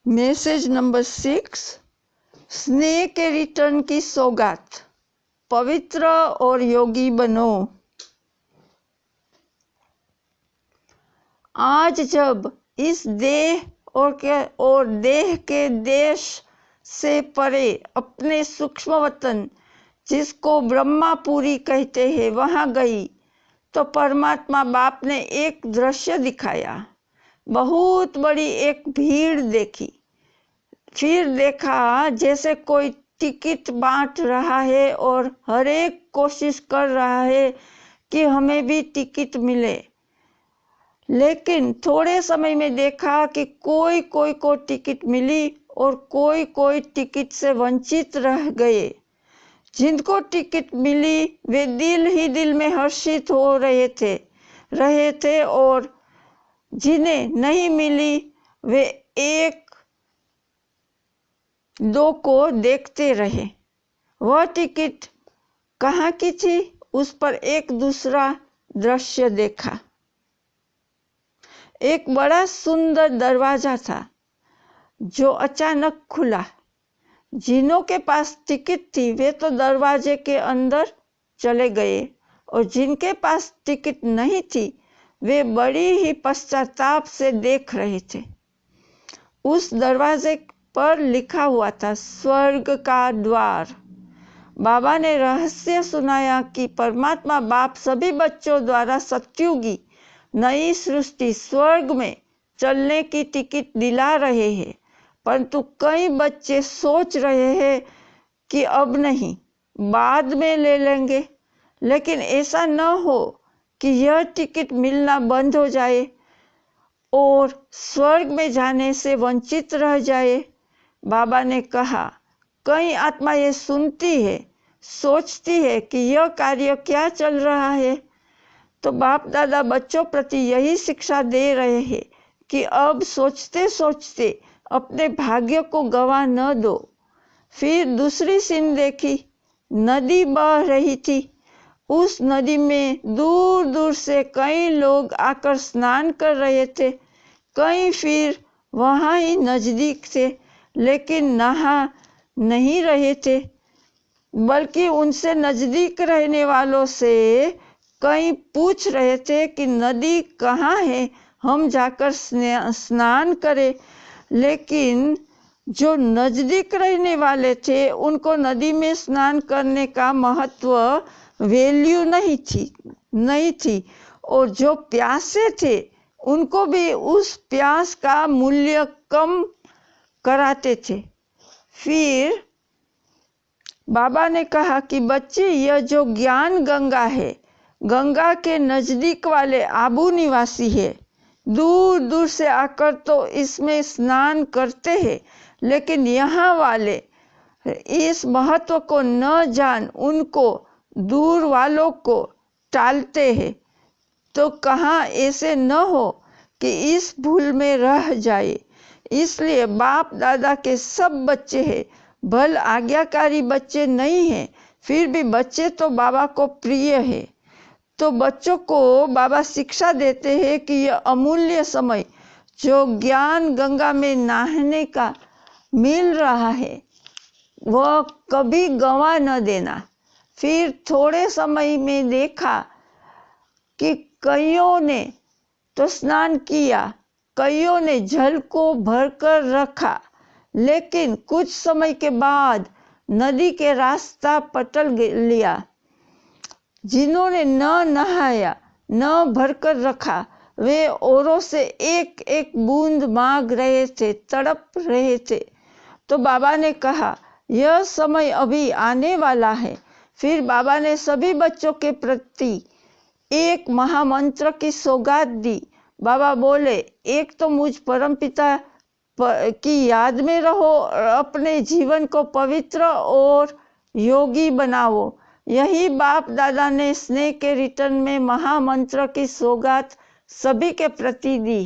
Message number 6, स्नेह के return की सौगात। पवित्र और योगी बनो। आज जब इस देह और देह के देश से परे अपने सूक्ष्म वतन, जिसको ब्रह्मापुरी कहते हैं, वहां गई तो परमात्मा बाप ने एक दृश्य दिखाया। बहुत बड़ी एक भीड़ देखी। फिर देखा जैसे कोई टिकट बांट रहा है और हर एक कोशिश कर रहा है कि हमें भी टिकट मिले। लेकिन थोड़े समय में देखा कि कोई को टिकट मिली और कोई टिकट से वंचित रह गए। जिनको टिकट मिली वे दिल ही दिल में हर्षित हो रहे थे और जिन्हें नहीं मिली वे एक दो को देखते रहे। वह टिकट कहाँ की थी, उस पर एक दूसरा दृश्य देखा। एक बड़ा सुंदर दरवाजा था जो अचानक खुला। जिनों के पास टिकट थी वे तो दरवाजे के अंदर चले गए और जिनके पास टिकट नहीं थी वे बड़ी ही पश्चाताप से देख रहे थे। उस दरवाजे पर लिखा हुआ था, स्वर्ग का द्वार। बाबा ने रहस्य सुनाया कि परमात्मा बाप सभी बच्चों द्वारा सत्युगी नई सृष्टि स्वर्ग में चलने की टिकट दिला रहे हैं, परंतु कई बच्चे सोच रहे हैं कि अब नहीं, बाद में ले लेंगे। लेकिन ऐसा न हो कि यह टिकट मिलना बंद हो जाए और स्वर्ग में जाने से वंचित रह जाए। बाबा ने कहा, कई आत्मा ये सुनती है, सोचती है कि यह कार्य क्या चल रहा है, तो बाप दादा बच्चों प्रति यही शिक्षा दे रहे हैं कि अब सोचते सोचते अपने भाग्य को गवा न दो। फिर दूसरी सीन देखी। नदी बह रही थी। उस नदी में दूर दूर से कई लोग आकर स्नान कर रहे थे। कई फिर वहाँ ही नजदीक थे, लेकिन नहा नहीं रहे थे, बल्कि उनसे नजदीक रहने वालों से कई पूछ रहे थे कि नदी कहाँ है, हम जाकर स्नान करें। लेकिन जो नजदीक रहने वाले थे उनको नदी में स्नान करने का महत्व, वैल्यू नहीं थी और जो प्यासे थे उनको भी उस प्यास का मूल्य कम कराते थे। फिर बाबा ने कहा कि बच्चे, यह जो ज्ञान गंगा है, गंगा के नजदीक वाले आबू निवासी है। दूर दूर से आकर तो इसमें स्नान करते हैं, लेकिन यहाँ वाले इस महत्व को न जान उनको दूर वालों को टालते हैं। तो कहाँ ऐसे न हो कि इस भूल में रह जाए। इसलिए बाप दादा के सब बच्चे हैं, भल आज्ञाकारी बच्चे नहीं हैं, फिर भी बच्चे तो बाबा को प्रिय है। तो बच्चों को बाबा शिक्षा देते हैं कि यह अमूल्य समय जो ज्ञान गंगा में नहाने का मिल रहा है वह कभी गंवा न देना। फिर थोड़े समय में देखा कि कईयों ने तो स्नान किया, कईयों ने जल को भरकर रखा, लेकिन कुछ समय के बाद नदी के रास्ता पटल लिया। जिन्होंने न नहाया, न भरकर रखा, वे औरों से एक एक बूंद मांग रहे थे, तड़प रहे थे। तो बाबा ने कहा, यह समय अभी आने वाला है। फिर बाबा ने सभी बच्चों के प्रति एक महामंत्र की सौगात दी। बाबा बोले, एक तो मुझ परमपिता की याद में रहो और अपने जीवन को पवित्र और योगी बनाओ। यही बाप दादा ने स्नेह के रिटर्न में महामंत्र की सौगात सभी के प्रति दी।